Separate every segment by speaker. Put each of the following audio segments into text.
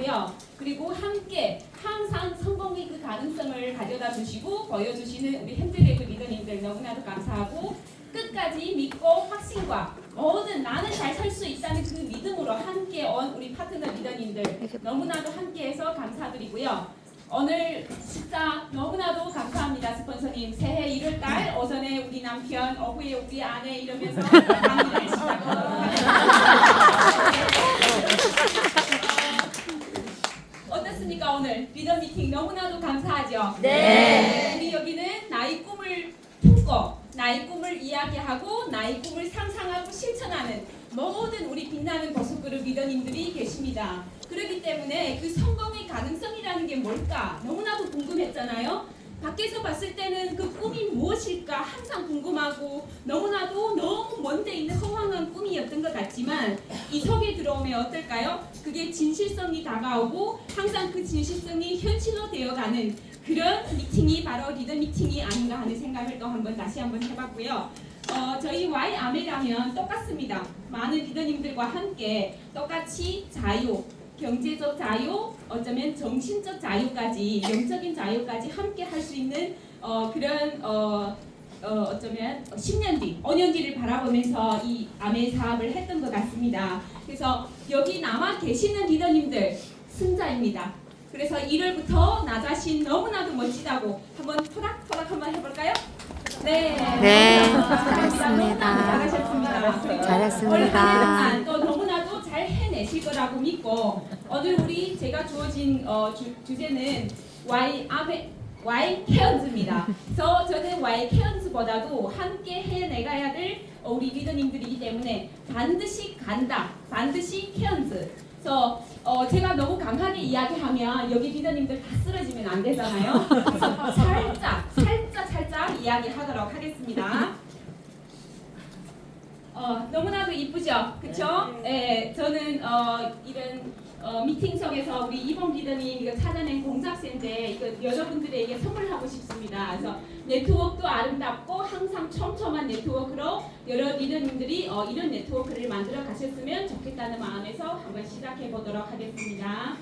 Speaker 1: 감사하고요. 그리고 함께 항상 성공의 그 가능성을 가져다 주시고 보여주시는 우리 핸드레그 리더님들 너무나도 감사하고 끝까지 믿고 확신과 모든 나는 잘 살 수 있다는 그 믿음으로 함께 온 우리 파트너 리더님들 너무나도 함께해서 감사드리고요. 오늘 진짜 너무나도 감사합니다. 스폰서님 새해 1월달 오전에 우리 남편 오후에 우리 아내 이러면서 강의를 시작하도록 어떻습니까? 오늘 리더 미팅 너무나도 감사하죠?
Speaker 2: 네.
Speaker 1: 우리 여기는 나의 꿈을 품고 나의 꿈을 이야기하고 나의 꿈을 상상하고 실천하는 모든 우리 빛나는 버섯그룹 리더님들이 계십니다. 그렇기 때문에 그 성공의 가능성이라는 게 뭘까 너무나도 궁금했잖아요. 밖에서 봤을 때는 그 꿈이 무엇일까 항상 궁금하고 너무나도 너무 먼데 있는 허황한 꿈이었던 것 같지만 이 속에 들어오면 어떨까요? 그게 진실성이 다가오고 항상 그 진실성이 현실로 되어가는 그런 미팅이 바로 리더 미팅이 아닌가 하는 생각을 또 다시 한번 해봤고요. 저희 Y 아메라면 똑같습니다. 많은 리더님들과 함께 똑같이 자유, 경제적 자유, 어쩌면 정신적 자유까지, 영적인 자유까지 함께 할 수 있는 그런 어쩌면 10년 뒤, 5년 뒤를 바라보면서 이 아메 사업을 했던 것 같습니다. 그래서 여기 남아 계시는 리더님들 승자입니다. 그래서 1월부터 나 자신 너무나도 멋지다고 한번 토닥토닥 한번 해볼까요? 네,
Speaker 2: 잘했습니다.
Speaker 1: 잘하셨습니다.
Speaker 2: 잘했습니다.
Speaker 1: 또 너무나도 잘 해내실 거라고 믿고 오늘 우리 제가 주어진 주제는 Y 케언즈입니다. 그래서 저는 Y 케언즈보다도 함께 해내가야 될 우리 리더님들이기 때문에 반드시 간다, 반드시 케언즈. 그래서 제가 너무 강하게 이야기하면 여기 리더님들 다 쓰러지면 안 되잖아요. 그래서 살짝 이야기하도록 하겠습니다. 너무나도 이쁘죠? 그쵸? 네, 저는 이런 미팅석에서 우리 이봉 리더님 이거 찾아낸 공작새인데 이거 여러분들에게 선물하고 싶습니다. 그래서 네트워크도 아름답고 항상 촘촘한 네트워크로 여러 리더님들이 이런 네트워크를 만들어 가셨으면 좋겠다는 마음에서 한번 시작해 보도록 하겠습니다.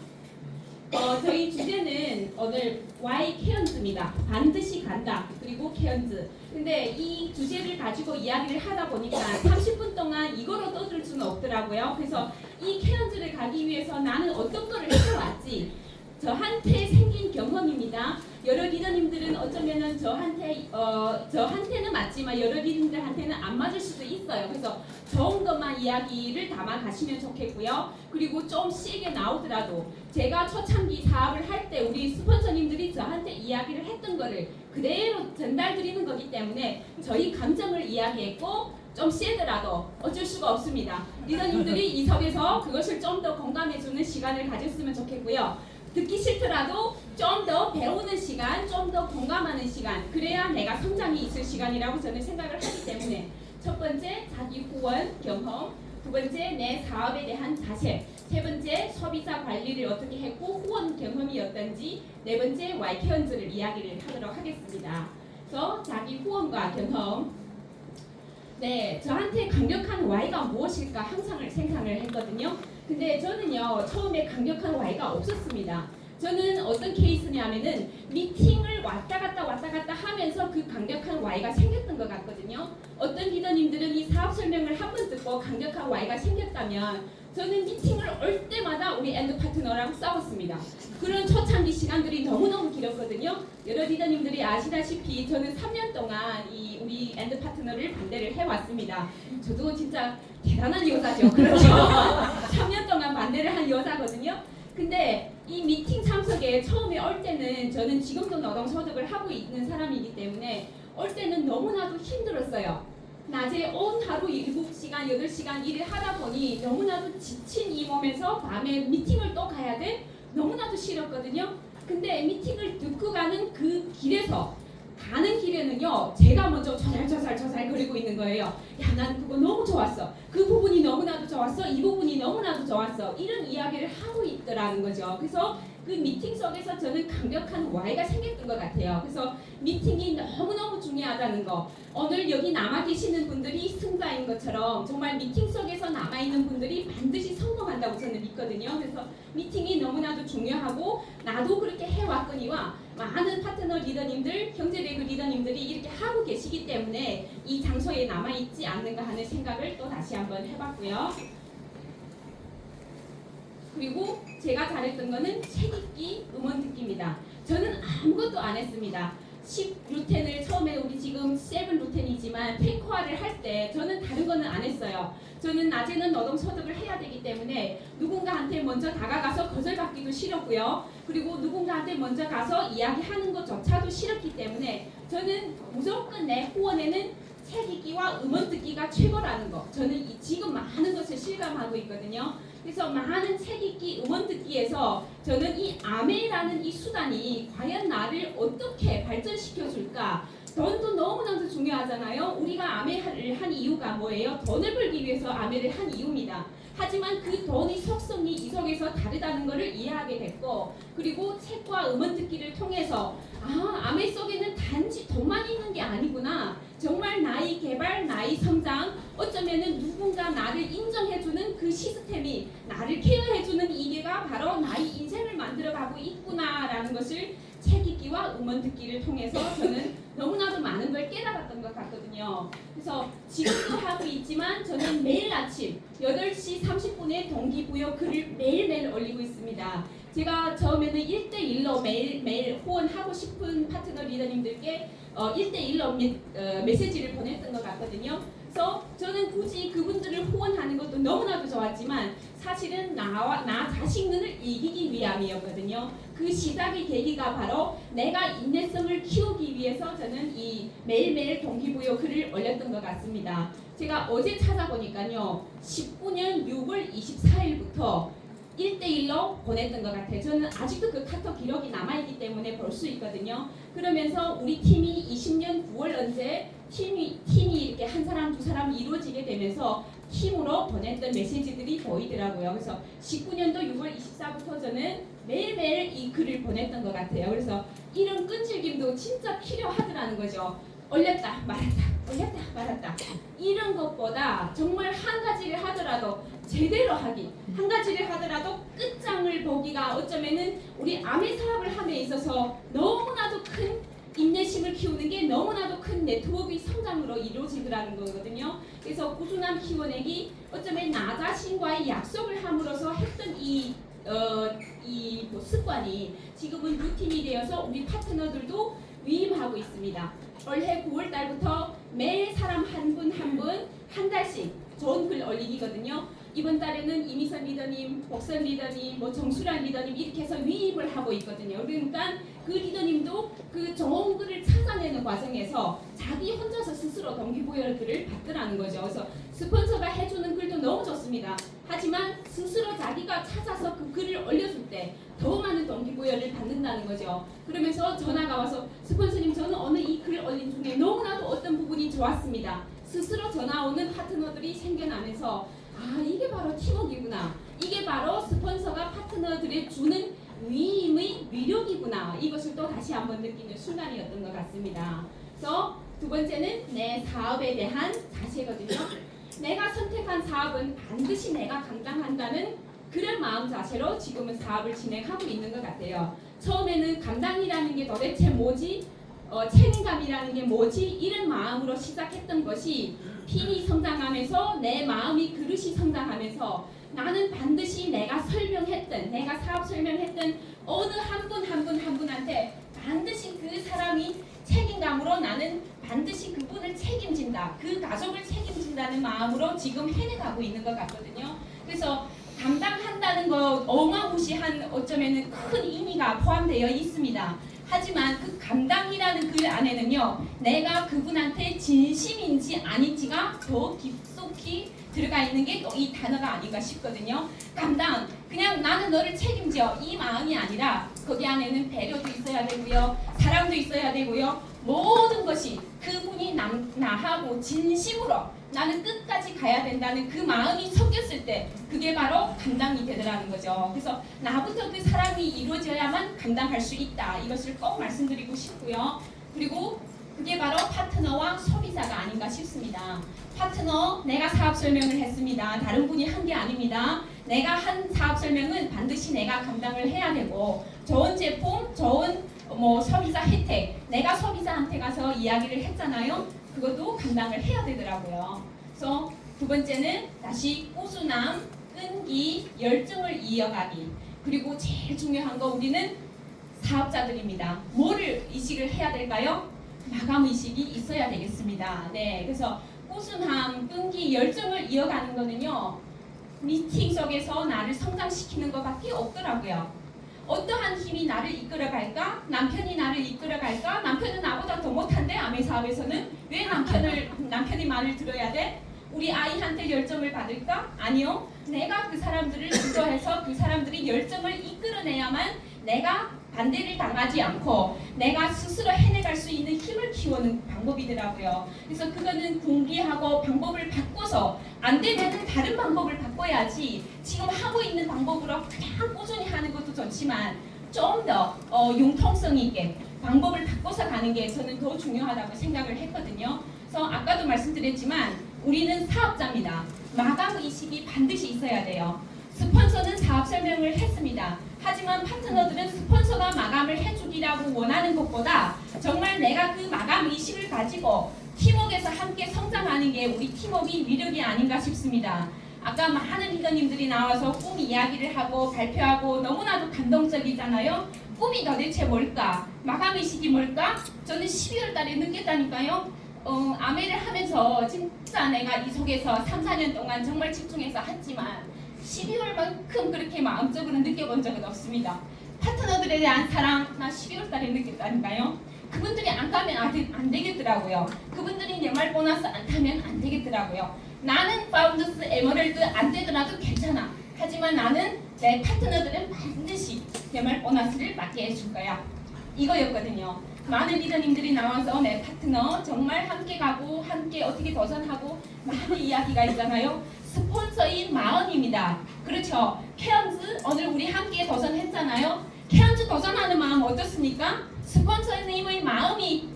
Speaker 1: 저희 주제는 오늘 Y 케언즈입니다. 반드시 간다. 그리고 케언즈. 근데 이 주제를 가지고 이야기를 하다 보니까 30분 동안 이거로 떠들 수는 없더라고요. 그래서 이 케언즈를 가기 위해서 나는 어떤 거를 해왔지. 저한테 생긴 경험입니다. 여러 리더님들은 어쩌면은 저한테는 맞지만 여러 리더님들한테는 안 맞을 수도 있어요. 그래서 좋은 것만 이야기를 담아 가시면 좋겠고요. 그리고 좀 세게 나오더라도 제가 초창기 사업을 할 때 우리 스폰서님들이 저한테 이야기를 했던 거를 그대로 전달 드리는 거기 때문에 저희 감정을 이야기했고 좀 세더라도 어쩔 수가 없습니다. 리더님들이 이 석에서 그것을 좀 더 공감해주는 시간을 가졌으면 좋겠고요. 듣기 싫더라도 좀 더 배우는 시간, 좀 더 공감하는 시간, 그래야 내가 성장이 있을 시간이라고 저는 생각을 하기 때문에 첫 번째 자기 후원 경험, 두 번째 내 사업에 대한 자세, 세 번째 소비자 관리를 어떻게 했고 후원 경험이 어떤지, 네 번째 Y케언즈를 이야기를 하도록 하겠습니다. 그래서 자기 후원과 경험. 네, 저한테 강력한 Y가 무엇일까 항상 생각을 했거든요. 근데 저는요 처음에 강력한 Y가 없었습니다. 저는 어떤 케이스냐면은 미팅을 왔다 갔다 하면서 그 강력한 Y가 생겼던 것 같거든요. 어떤 리더님들은 이 사업 설명을 한 번 듣고 강력한 Y가 생겼다면 저는 미팅을 올 때마다 우리 엔드 파트너랑 싸웠습니다. 그런 초창기 시간들이 너무너무 길었거든요. 여러 리더님들이 아시다시피 저는 3년 동안 이 우리 엔드 파트너를 반대를 해왔습니다. 저도 진짜 대단한 여자죠. 그렇죠? 3년 동안 반대를 한 여자거든요. 근데 이 미팅 참석에 처음에 올 때는 저는 지금도 노동소득을 하고 있는 사람이기 때문에 올 때는 너무나도 힘들었어요. 낮에 온 하루 7시간, 8시간 일을 하다 보니 너무나도 지친 이 몸에서 밤에 미팅을 또 가야 돼? 너무나도 싫었거든요. 근데 미팅을 듣고 가는 그 길에서 가는 길에는요 제가 먼저 조살 거리고 있는 거예요. 야, 난 그거 너무 좋았어. 그 부분이 너무나도 좋았어. 이 부분이 너무나도 좋았어. 이런 이야기를 하고 있더라는 거죠. 그래서 그 미팅 속에서 저는 강력한 오해가 생겼던 것 같아요. 그래서 미팅이 너무너무 중요하다는 거. 오늘 여기 남아 계시는 분들이 승자인 것처럼 정말 미팅 속에서 남아있는 분들이 반드시 성공한다고 저는 믿거든요. 그래서 미팅이 너무나도 중요하고 나도 그렇게 해왔거니와 많은 파트너 리더님들, 형제배구 리더님들이 이렇게 하고 계시기 때문에 이 장소에 남아있지 않는가 하는 생각을 또 다시 한번 해봤고요. 그리고 제가 잘했던 거는 책 읽기, 음원 듣기입니다. 저는 아무것도 안 했습니다. 10루텐을 처음에 우리 지금 7루텐이지만 테이크화를 할 때 저는 다른 거는 안 했어요. 저는 낮에는 노동소득을 해야 되기 때문에 누군가한테 먼저 다가가서 거절받기도 싫었고요. 그리고 누군가한테 먼저 가서 이야기하는 것조차도 싫었기 때문에 저는 무조건 내 후원에는 책 읽기와 음원 듣기가 최고라는 거. 저는 지금 많은 것을 실감하고 있거든요. 그래서 많은 책 읽기, 음원 듣기에서 저는 이 아메라는 이 수단이 과연 나를 어떻게 발전시켜 줄까? 돈도 너무나도 중요하잖아요. 우리가 아메를 한 이유가 뭐예요? 돈을 벌기 위해서 아메를 한 이유입니다. 하지만 그 돈의 속성이 이 속에서 다르다는 것을 이해하게 됐고, 그리고 책과 음원 듣기를 통해서 아메 속에는 단지 돈만 있는 게 아니구나. 정말 나의 개발, 나의 성장, 어쩌면은 누군가 나를 인정해주는 그 시스템이 나를 케어해주는 이게가 바로 나의 인생을 만들어가고 있구나라는 것을 책 읽기와 음원 듣기를 통해서 저는 너무나도 많은 걸 깨달았던 것 같거든요. 그래서 지금도 하고 있지만 저는 매일 아침 8시 30분에 동기부여 글을 매일매일 올리고 있습니다. 제가 처음에는 1대1로 매일 후원하고 싶은 파트너 리더님들께 1대1로 메시지를 보냈던 것 같거든요. 그래서 저는 굳이 그분들을 후원하는 것도 너무나도 좋았지만 사실은 나 자신을 이기기 위함이었거든요. 그 시작의 계기가 바로 내가 인내성을 키우기 위해서 저는 이 매일매일 동기부여 글을 올렸던 것 같습니다. 제가 어제 찾아보니까요. 19년 6월 24일부터 1대1로 보냈던 것 같아요. 저는 아직도 그 카톡 기록이 남아있기 때문에 볼 수 있거든요. 그러면서 우리 팀이 20년 9월 언제 팀이 이렇게 한 사람 두 사람 이루어지게 되면서 팀으로 보냈던 메시지들이 보이더라고요. 그래서 19년도 6월 24일부터 저는 매일매일 이 글을 보냈던 것 같아요. 그래서 이런 끈질김도 진짜 필요하더라는 거죠. 올렸다 말았다 올렸다 말았다 이런 것보다 정말 한 가지를 하더라도 제대로 하기, 한 가지를 하더라도 끝장을 보기가 어쩌면은 우리 아메 사업을 함에 있어서 너무나도 큰 인내심을 키우는 게 너무나도 큰 네트워크의 성장으로 이루어지더라는 거거든요. 그래서 꾸준한 키워내기, 어쩌면 나 자신과의 약속을 함으로써 했던 이 습관이 지금은 루틴이 되어서 우리 파트너들도 위임하고 있습니다. 올해 9월 달부터 매일 사람 한 분 한 달씩 좋은 글 올리기거든요. 이번 달에는 이미선 리더님, 복선 리더님, 정수란 리더님 이렇게 해서 위임을 하고 있거든요. 그러니까 그 리더님도 그 좋은 글을 찾아내는 과정에서 자기 혼자서 스스로 동기부여 글을 받더라는 거죠. 그래서 스폰서가 해주는 글도 너무 좋습니다. 하지만 스스로 자기가 찾아서 그 글을 올려줄 때 더 많은 동기부여를 받는다는 거죠. 그러면서 전화가 와서 스폰서님 저는 오늘 이 글을 올린 중에 너무나도 어떤 부분이 좋았습니다. 스스로 전화 오는 파트너들이 생겨나면서 이게 바로 팀워크이구나. 이게 바로 스폰서가 파트너들에 주는 위임의 위력이구나. 이것을 또 다시 한번 느끼는 순간이었던 것 같습니다. 그래서 두 번째는 내 사업에 대한 자세거든요. 내가 선택한 사업은 반드시 내가 감당한다는 그런 마음 자세로 지금은 사업을 진행하고 있는 것 같아요. 처음에는 감당이라는 게 도대체 뭐지? 책임감이라는 게 뭐지? 이런 마음으로 시작했던 것이 팀이 성장하면서 내 마음이 그릇이 성장하면서 나는 반드시 내가 사업 설명했던 어느 한 분한테 반드시 그 사람이 책임감으로 나는 반드시 그분을 책임진다. 그 가족을 책임진다는 마음으로 지금 해내가고 있는 것 같거든요. 그래서 감당한다는 거 어마무시한 어쩌면은 큰 의미가 포함되어 있습니다. 하지만 그 감당이라는 그 안에는요, 내가 그분한테 진심인지 아닌지가 더 깊숙이 들어가 있는 게 또 이 단어가 아닌가 싶거든요. 감당, 그냥 나는 너를 책임져 이 마음이 아니라 거기 안에는 배려도 있어야 되고요, 사랑도 있어야 되고요, 모든 것이 그분이 나하고 진심으로 나는 끝까지 가야 된다는 그 마음이 섞였을 때 그게 바로 감당이 되더라는 거죠. 그래서 나부터 그 사람이 마감이 이루어져야만 감당할 수 있다. 이것을 꼭 말씀드리고 싶고요. 그리고 그게 바로 파트너와 소비자가 아닌가 싶습니다. 파트너, 내가 사업 설명을 했습니다. 다른 분이 한 게 아닙니다. 내가 한 사업 설명은 반드시 내가 감당을 해야 되고, 좋은 제품, 좋은 소비자 혜택, 내가 소비자한테 가서 이야기를 했잖아요. 그것도 감당을 해야 되더라고요. 그래서 두 번째는 다시 꾸준함, 끈기, 열정을 이어가기. 그리고 제일 중요한 거 우리는 사업자들입니다. 뭐를 의식을 해야 될까요? 마감 의식이 있어야 되겠습니다. 네, 그래서 꾸준함, 끈기, 열정을 이어가는 거는요, 미팅 속에서 나를 성장시키는 것밖에 없더라고요. 어떠한 힘이 나를 이끌어갈까? 남편이 나를 이끌어갈까? 남편은 나보다 더 못한데 아메 사업에서는 왜 남편이 말을 들어야 돼? 우리 아이한테 열정을 받을까? 아니요. 내가 그 사람들을 주도해서 그 사람들이 열정을 이끌어내야만 내가 반대를 당하지 않고 내가 스스로 해내갈 수 있는 힘을 키우는 방법이더라고요. 그래서 그거는 공개하고 방법을 바꿔서 안 되면 다른 방법을 바꿔야지, 지금 하고 있는 방법으로 그냥 꾸준히 하는 것도 좋지만 좀 더 융통성 있게 방법을 바꿔서 가는 게 저는 더 중요하다고 생각을 했거든요. 그래서 아까도 말씀드렸지만 우리는 사업자입니다. 마감 의식이 반드시 있어야 돼요. 스폰서는 사업 설명을 했습니다. 하지만 파트너들은 스폰서가 마감을 해주기라고 원하는 것보다 정말 내가 그 마감 의식을 가지고 팀워크에서 함께 성장하는 게 우리 팀워크의 위력이 아닌가 싶습니다. 아까 많은 리더님들이 나와서 꿈 이야기를 하고 발표하고 너무나도 감동적이잖아요. 꿈이 도대체 뭘까? 마감 의식이 뭘까? 저는 12월 달에 느꼈다니까요. 아메를 하면서 진짜 내가 이 속에서 3, 4년 동안 정말 집중해서 했지만 12월만큼 그렇게 마음적으로 느껴본 적은 없습니다. 파트너들에 대한 사랑 나 12월 달에 느꼈다니까요. 그분들이 안 가면 안 되겠더라고요. 그분들이 연말 보너스 안 타면 안 되겠더라고요. 나는 파운더스 에머랄드 안 되더라도 괜찮아. 하지만 나는 내 파트너들은 반드시 연말 보너스를 받게 해줄 거야. 이거였거든요. 많은 리더님들이 나와서 내 파트너 정말 함께 가고 함께 어떻게 도전하고 많은 이야기가 있잖아요. 스폰서인 마음입니다. 그렇죠. 케언즈 오늘 우리 함께 도전했잖아요. 케언즈 도전하는 마음 어떻습니까? 스폰서님의 마음이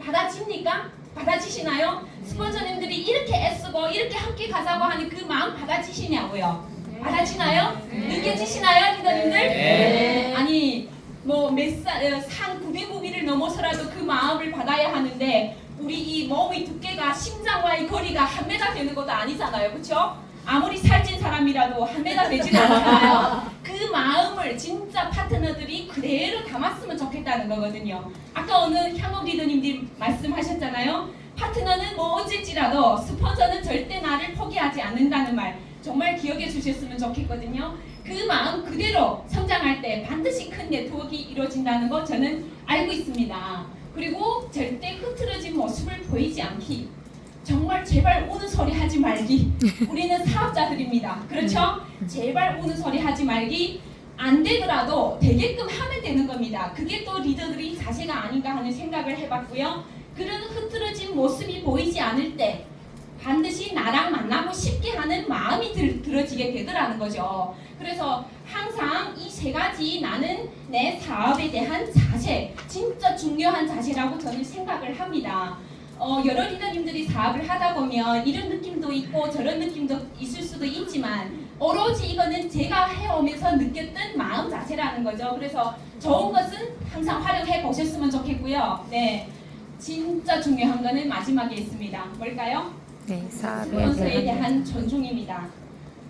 Speaker 1: 받아집니까? 받아지시나요? 스폰서님들이 이렇게 애쓰고 이렇게 함께 가자고 하는 그 마음 받아지시냐고요? 받아지나요? 느껴지시나요, 리더님들?
Speaker 2: 네.
Speaker 1: 아니 산 900고비를 넘어서라도 그 마음을 받아야 하는데 우리 이 몸의 두께가 심장과의 거리가 1m 되는 것도 아니잖아요. 그렇죠? 아무리 살찐 사람이라도 1m 되지 않잖아요. 그 마음을 진짜 파트너들이 그대로 담았으면 좋겠다는 거거든요. 아까 어느 향업 리더님들이 말씀하셨잖아요. 파트너는 뭐 어쩔지라도 스폰서는 절대 나를 포기하지 않는다는 말 정말 기억해 주셨으면 좋겠거든요. 그 마음 그대로 성장할 때 반드시 큰 네트워크가 이루어진다는 거 저는 알고 있습니다. 그리고 절대 흐트러진 모습을 보이지 않기. 정말 제발 우는 소리 하지 말기. 우리는 사업자들입니다. 그렇죠? 제발 우는 소리 하지 말기. 안 되더라도 되게끔 하면 되는 겁니다. 그게 또 리더들이 자세가 아닌가 하는 생각을 해봤고요. 그런 흐트러진 모습이 보이지 않을 때 반드시 나랑 만나고 싶게 하는 마음이 들어지게 되더라는 거죠. 그래서 항상 이 세 가지 나는 내 사업에 대한 자세, 진짜 중요한 자세라고 저는 생각을 합니다. 여러 리더님들이 사업을 하다 보면 이런 느낌도 있고 저런 느낌도 있을 수도 있지만 오로지 이거는 제가 해오면서 느꼈던 마음 자세라는 거죠. 그래서 좋은 것은 항상 활용해 보셨으면 좋겠고요. 네, 진짜 중요한 거는 마지막에 있습니다. 뭘까요?
Speaker 2: 네,
Speaker 1: 스폰서에 대한 존중입니다.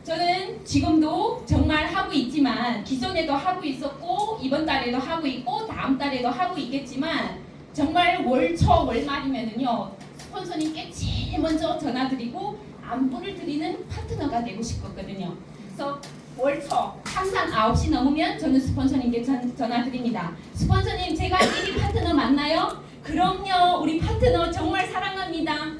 Speaker 1: 저는 지금도 정말 하고 있지만 기존에도 하고 있었고 이번 달에도 하고 있고 다음 달에도 하고 있겠지만 정말 월초 월말이면은요 스폰서님께 제일 먼저 전화드리고 안부를 드리는 파트너가 되고 싶었거든요. 그래서 월초 항상 9시 넘으면 저는 스폰서님께 전화드립니다. 스폰서님 제가 1위 파트너 맞나요? 그럼요. 우리 파트너 정말 사랑합니다.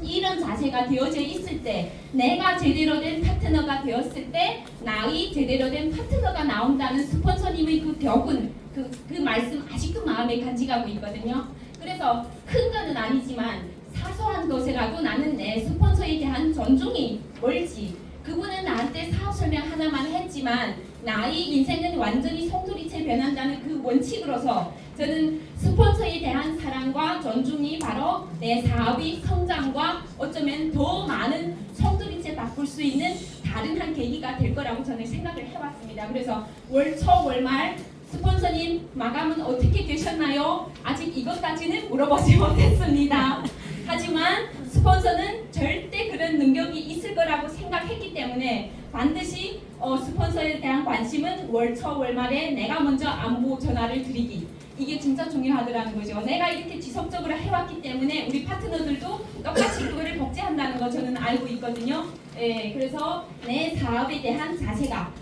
Speaker 1: 이런 자세가 되어져 있을 때 내가 제대로 된 파트너가 되었을 때 나의 제대로 된 파트너가 나온다는 스폰서님의 그 격은 그 말씀 아직도 마음에 간직하고 있거든요. 그래서 큰 거는 아니지만 사소한 것이라도 나는 내 스폰서에 대한 존중이 멀지 그분은 나한테 사업 설명 하나만 했지만 나의 인생은 완전히 송두리째 변한다는 그 원칙으로서 저는 스폰서에 대한 사랑과 존중이 바로 내 사업의 성장과 어쩌면 더 많은 송두리째 바꿀 수 있는 다른 한 계기가 될 거라고 저는 생각을 해왔습니다. 그래서 월초 월말 스폰서님 마감은 어떻게 되셨나요? 아직 이것까지는 물어보지 못했습니다. 하지만 스폰서는 절대 그런 능력이 있을 거라고 생각했기 때문에 반드시 스폰서에 대한 관심은 월초 월말에 내가 먼저 안부 전화를 드리기, 이게 진짜 중요하더라는 거죠. 내가 이렇게 지속적으로 해왔기 때문에 우리 파트너들도 똑같이 그거를 복제한다는 거 저는 알고 있거든요. 예, 그래서 내 사업에 대한 자세가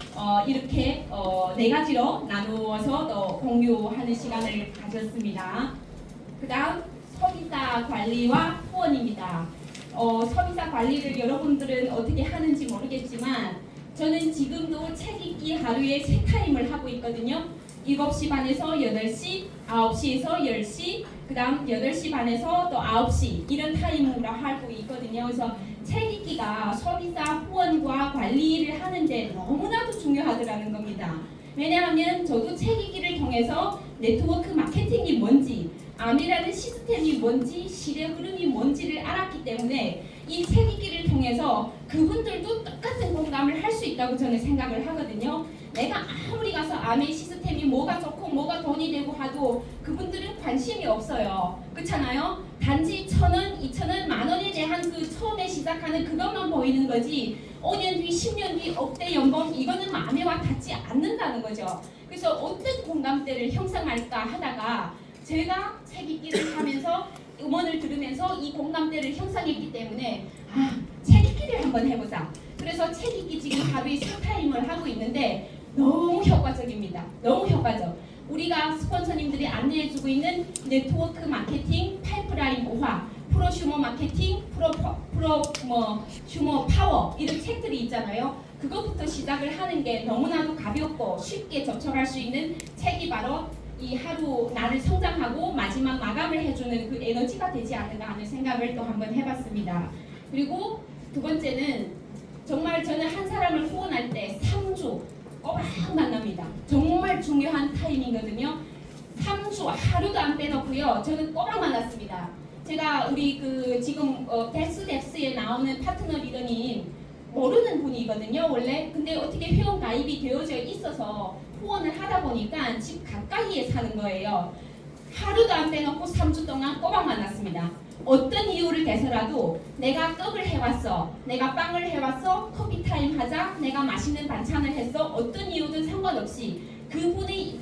Speaker 1: 이렇게 네 가지로 나누어서 또 공유하는 시간을 가졌습니다. 그 다음 소비자 관리와 후원입니다. 소비자 관리를 여러분들은 어떻게 하는지 모르겠지만 저는 지금도 책 읽기 하루에 3타임을 하고 있거든요. 7시 반에서 8시, 9시에서 10시, 그 다음 8시 반에서 또 9시 이런 타임으로 하고 있거든요. 그래서 책 읽기가 소비자 후원과 관리를 하는데 너무나도 중요하더라는 겁니다. 왜냐하면 저도 책 읽기를 통해서 네트워크 마케팅이 뭔지, 암이라는 시스템이 뭔지, 시대 흐름이 뭔지를 알았기 때문에 이 책 읽기를 통해서 그분들도 똑같은 공감을 할 수 있다고 저는 생각을 하거든요. 내가 아무리 가서 암의 시스템이 뭐가 좋고 뭐가 돈이 되고 하도 그분들은 관심이 없어요. 그렇잖아요? 단지 1,000원, 2,000원, 만원에 대한 그 처음에 시작하는 그것만 보이는 거지 5년 뒤, 10년 뒤 억대 연봉 이거는 마음에 와 닿지 않는다는 거죠. 그래서 어떤 공감대를 형성할까 하다가 제가 책 읽기를 하면서 음원을 들으면서 이 공감대를 형성했기 때문에 책 읽기를 한번 해보자. 그래서 책 읽기 지금 하루에 3타임을 하고 있는데 너무 효과적입니다. 너무 효과적. 우리가 스폰서님들이 안내해주고 있는 네트워크 마케팅, 파이프라인 모화, 프로슈머 마케팅, 슈머 파워 이런 책들이 있잖아요. 그것부터 시작을 하는 게 너무나도 가볍고 쉽게 접촉할 수 있는 책이 바로 이 하루 나를 성장하고 마지막 마감을 해주는 그 에너지가 되지 않는가 하는 생각을 또 한번 해봤습니다. 그리고 두 번째는 정말 저는 한 사람을 후원할 때 3주 꼬박 만납니다. 정말 중요한 타이밍이거든요. 3주 하루도 안 빼놓고요. 저는 꼬박 만났습니다. 제가 우리 그 지금 덱스에 나오는 파트너 리더님 모르는 분이거든요. 원래 근데 어떻게 회원 가입이 되어져 있어서 후원을 하다 보니까 집 가까이에 사는 거예요. 하루도 안 빼놓고 3주 동안 꼬박 만났습니다. 어떤 이유를 대서라도 내가 떡을 해왔어, 내가 빵을 해왔어, 커피 타임 하자, 내가 맛있는 반찬을 했어, 어떤 이유든 상관없이 그분의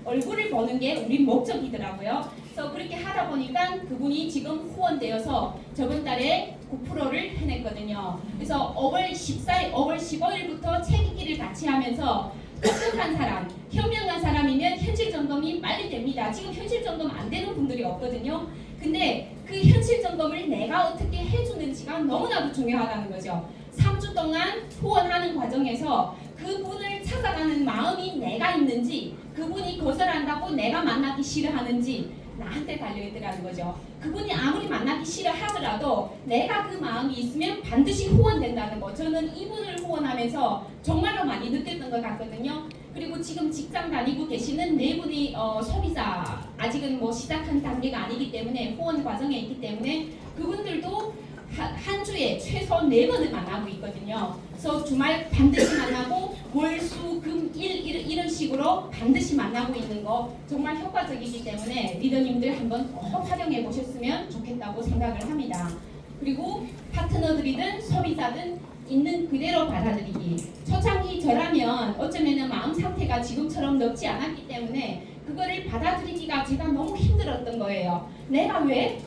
Speaker 1: 얼굴을 보는 게 우리 목적이더라고요. 그래서 그렇게 하다 보니까 그분이 지금 후원되어서 저번 달에 9%를 해냈거든요. 그래서 5월 15일부터 책 읽기를 같이 하면서 똑똑한 사람, 현명한 사람이면 현실 점검이 빨리 됩니다. 지금 현실 점검 안 되는 분들이 없거든요. 근데 그 현실 점검을 내가 어떻게 해주는지가 너무나도 중요하다는 거죠. 3주 동안 후원하는 과정에서 그분을 찾아가는 마음이 내가 있는지, 그분이 거절한다고 내가 만나기 싫어하는지 나한테 달려있더라는 거죠. 그분이 아무리 만나기 싫어하더라도 내가 그 마음이 있으면 반드시 후원된다는 거. 저는 이분을 후원하면서 정말로 많이 느꼈던 것 같거든요. 그리고 지금 직장 다니고 계시는 네 분이 소비자 아직은 뭐 시작한 단계가 아니기 때문에 후원 과정에 있기 때문에 그분들도 한 주에 최소 4번을 만나고 있거든요. 그래서 주말 반드시 만나고 월, 수, 금, 일 이런 식으로 반드시 만나고 있는 거 정말 효과적이기 때문에 리더님들 한번 꼭 활용해 보셨으면 좋겠다고 생각을 합니다. 그리고 파트너들이든 소비자든 있는 그대로 받아들이기. 초창기 저라면 어쩌면 마음 상태가 지금처럼 높지 않았기 때문에 그거를 받아들이기가 제가 너무 힘들었던 거예요. 내가 왜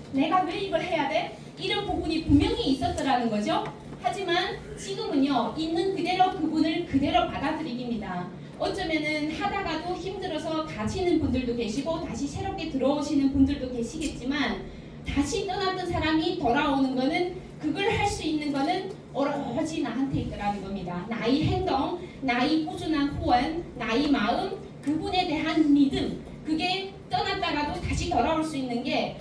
Speaker 1: 이걸 해야 돼? 이런 부분이 분명히 있었더라는 거죠. 하지만 지금은요, 있는 그대로 그분을 그대로 받아들이기입니다. 어쩌면은 하다가도 힘들어서 가시는 분들도 계시고 다시 새롭게 들어오시는 분들도 계시겠지만 다시 떠났던 사람이 돌아오는 거는 그걸 할 수 있는 거는 오로지 나한테 있더라는 겁니다. 나의 행동, 나의 꾸준한 후원, 나의 마음, 그분에 대한 믿음, 그게 떠났다가도 다시 돌아올 수 있는 게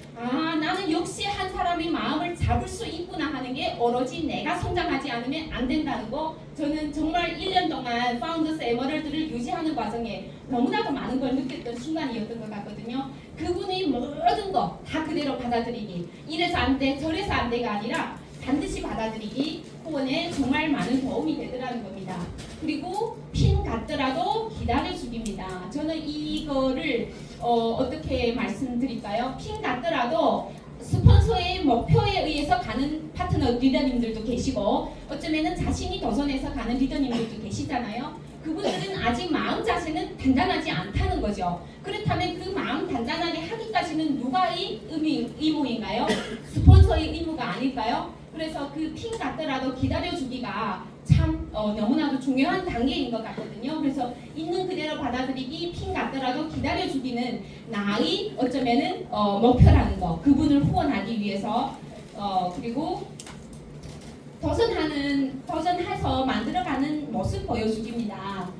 Speaker 1: 나 나는 역시 한 사람의 마음을 잡을 수 있구나 하는 게 오로지 내가 성장하지 않으면 안 된다는 거, 저는 정말 1년 동안 파운더스 에머럴드를 유지하는 과정에 너무나도 많은 걸 느꼈던 순간이었던 것 같거든요. 그분의 모든 거 다 그대로 받아들이기, 이래서 안 돼, 저래서 안 돼가 아니라 반드시 받아들이기 후원에 정말 많은 도움이 되더라는 겁니다. 그리고 핀 같더라도 기다려주기입니다. 저는 이거를 어떻게 말씀드릴까요? 핀 같더라도 스폰서의 목표에 의해서 가는 파트너 리더님들도 계시고, 어쩌면은 자신이 도전해서 가는 리더님들도 계시잖아요. 그분들은 아직 마음 자세는 단단하지 않다는 거죠. 그렇다면 그 마음 단단하게 하기까지는 누가의 의무인가요? 스폰서의 의무가 아닐까요? 그래서 그 핀 같더라도 기다려주기가 참 너무나도 중요한 단계인 것 같거든요. 그래서 있는 그대로 받아들이기, 핀 같더라도 기다려주기는 나의 어쩌면은 목표라는 거, 그분을 후원하기 위해서. 그리고 도전해서 만들어가는 모습 보여주기입니다.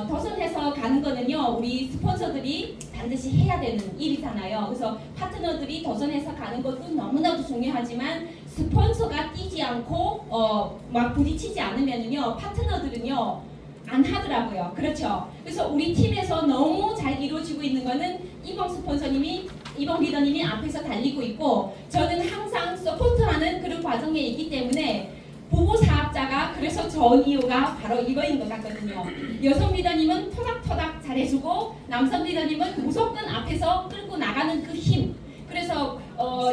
Speaker 1: 도전해서 가는 거는요, 우리 스폰서들이 반드시 해야 되는 일이잖아요. 그래서 파트너들이 도전해서 가는 것도 너무나도 중요하지만, 스폰서가 뛰지 않고 막 부딪히지 않으면은요, 파트너들은요 안 하더라고요. 그렇죠? 그래서 우리 팀에서 너무 잘 이루어지고 있는 거는 이범 스폰서님이, 이범 리더님이 앞에서 달리고 있고, 저는 항상 서포트하는 그런 과정에 있기 때문에 부부 사업자가 그래서 좋은 이유가 바로 이거인 것 같거든요. 여성 리더님은 토닥토닥 잘해주고, 남성 리더님은 무조건 앞에서 끌고 나가는 그 힘. 그래서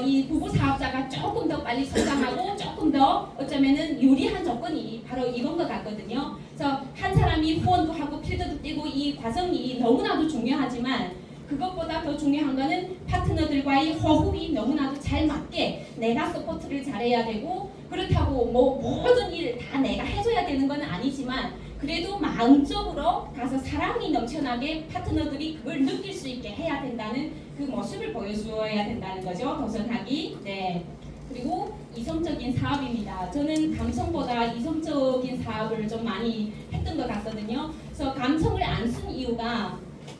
Speaker 1: 이 부부 사업자가 조금 더 빨리 성장하고 조금 더 어쩌면은 유리한 조건이 바로 이건 것 같거든요. 그래서 한 사람이 후원도 하고 필드도 뛰고 이 과정이 너무나도 중요하지만, 그것보다 더 중요한 거는 파트너들과의 호흡이 너무나도 잘 맞게 내가 서포트를 잘해야 되고, 그렇다고 뭐 모든 일을 다 내가 해줘야 되는 건 아니지만, 그래도 마음적으로 가서 사랑이 넘쳐나게 파트너들이 그걸 느낄 수 있게 해야 된다는 그 모습을 보여주어야 된다는 거죠. 도전하기. 네. 그리고 이성적인 사업입니다. 저는 감성보다 이성적인 사업을 좀 많이 했던 것 같거든요. 그래서 감성을 안 쓴 이유가,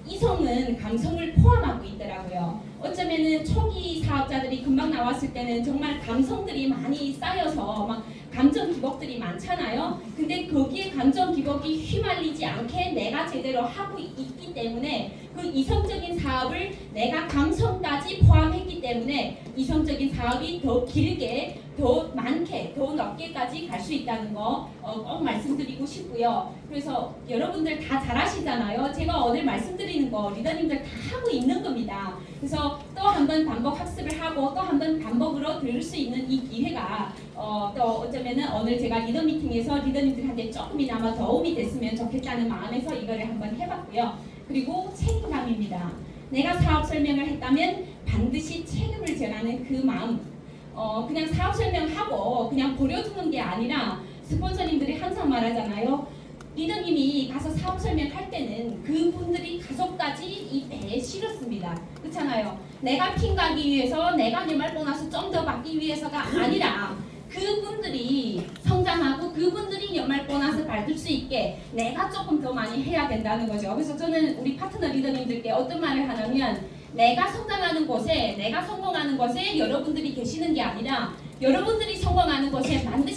Speaker 1: 이성은 감성을 포함하고 있더라고요. 어쩌면은 초기 사업자들이 금방 나왔을 때는 정말 감성들이 많이 쌓여서 막 감정 기복들이 많잖아요. 근데 거기에 감정 기복이 휘말리지 않게 내가 제대로 하고 있기 때문에, 그 이성적인 사업을 내가 감성까지 포함했기 때문에 이성적인 사업이 더 길게, 더 많게, 더 넓게까지 갈 수 있다는 거 꼭 말씀드리고 싶고요. 그래서 여러분들 다 잘하시잖아요. 제가 오늘 말씀드리는 거 리더님들 다 하고 있는 겁니다. 그래서 또 한 번 반복 학습을 하고 또 한 번 반복으로 들을 수 있는 이 기회가 또 어쩌면은 오늘 제가 리더 미팅에서 리더님들한테 조금이나마 도움이 됐으면 좋겠다는 마음에서 이거를 한번 해봤고요. 그리고 책임감입니다. 내가 사업 설명을 했다면 반드시 책임을 전하는 그 마음. 그냥 사업 설명하고 그냥 버려두는 게 아니라, 스폰서님들이 항상 말하잖아요. 리더님이 가서 사업 설명할 때는 그분들이 가족까지 이 배에 실었습니다. 그렇잖아요. 내가 핀 가기 위해서, 내가 연말 보너스 좀 더 받기 위해서가 아니라, 그분들이 성장하고 그분들이 연말 보너스 받을 수 있게 내가 조금 더 많이 해야 된다는 거죠. 그래서 저는 우리 파트너 리더님들께 어떤 말을 하냐면, 내가 성장하는 곳에, 내가 성공하는 곳에 여러분들이 계시는 게 아니라, 여러분들이 성공하는 곳에 반드시